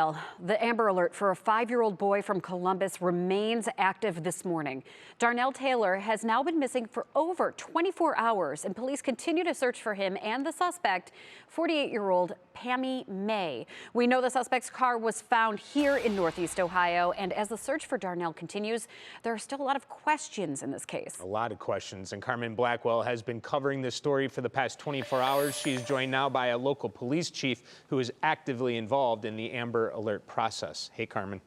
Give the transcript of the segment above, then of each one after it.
Well, the Amber Alert for a 5-year-old boy from Columbus remains active this morning. Darnell Taylor has now been missing for over 24 hours, and police continue to search for him and the suspect, 48-year-old Pammy May. We know the suspect's car was found here in Northeast Ohio, and as the search for Darnell continues, there are still a lot of questions in this case. A lot of questions, and Carmen Blackwell has been covering this story for the past 24 hours. She's joined now by a local police chief who is actively involved in the Amber Alert process. Hey, Carmen.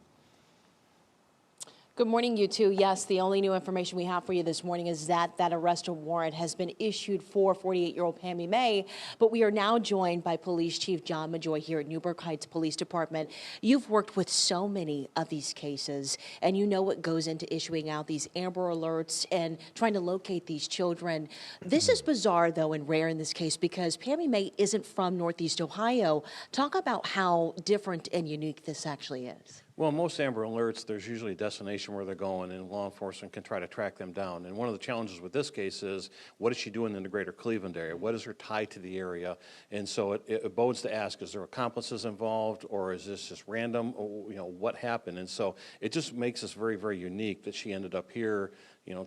Good morning, you two. Yes, the only new information we have for you this morning is that arrest warrant has been issued for 48-year-old Pammy May, but we are now joined by Police Chief John Majoy here at Newburgh Heights Police Department. You've worked with so many of these cases, and you know what goes into issuing out these Amber Alerts and trying to locate these children. This is bizarre, though, and rare in this case because Pammy May isn't from Northeast Ohio. Talk about how different and unique this actually is. Well, most Amber Alerts, there's usually a destination where they're going, and law enforcement can try to track them down. And one of the challenges with this case is, what is she doing in the greater Cleveland area? What is her tie to the area? And so it bodes to ask, is there accomplices involved, or is this just random? Or, what happened? And so it just makes us very, very unique that she ended up here,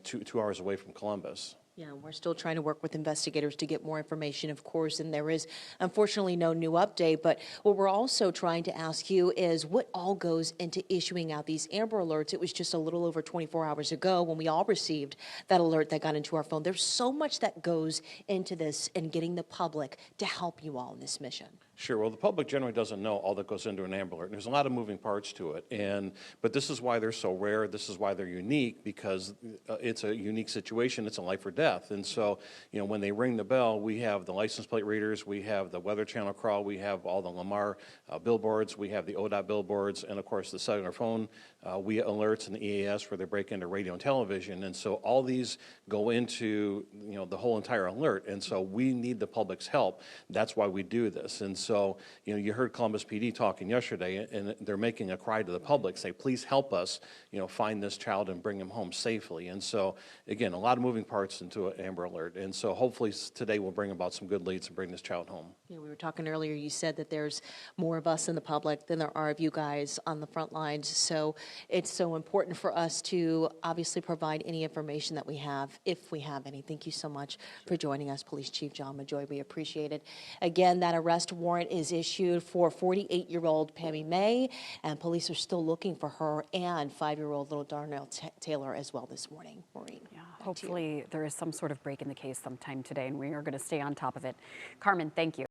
two hours away from Columbus. Yeah, we're still trying to work with investigators to get more information, of course, and there is unfortunately no new update. But what we're also trying to ask you is what all goes into issuing out these Amber Alerts. It was just a little over 24 hours ago when we all received that alert that got into our phone. There's so much that goes into this and getting the public to help you all in this mission. Sure. Well, the public generally doesn't know all that goes into an Amber Alert. And there's a lot of moving parts to it. But this is why they're so rare. This is why they're unique, because it's a unique situation. It's a life or death. And so, when they ring the bell, we have the license plate readers, we have the Weather Channel crawl, we have all the Lamar billboards, we have the ODOT billboards, and of course the cellular phone alerts and the EAS where they break into radio and television. And so all these go into, the whole entire alert. And so we need the public's help. That's why we do this. And so, you heard Columbus PD talking yesterday, and they're making a cry to the public, say, please help us, find this child and bring him home safely. And so, again, a lot of moving parts into an Amber Alert. And so hopefully today will bring about some good leads and bring this child home. We were talking earlier, you said that there's more of us in the public than there are of you guys on the front lines. So it's so important for us to obviously provide any information that we have, if we have any. Thank you so much for joining us, Police Chief John Majoy. We appreciate it. Again, that arrest warrant is issued for 48-year-old Pammy May, and police are still looking for her and 5-year-old little Darnell Taylor as well this morning. Maureen. Yeah, hopefully there is some sort of break in the case sometime today, and we are going to stay on top of it. Carmen, thank you.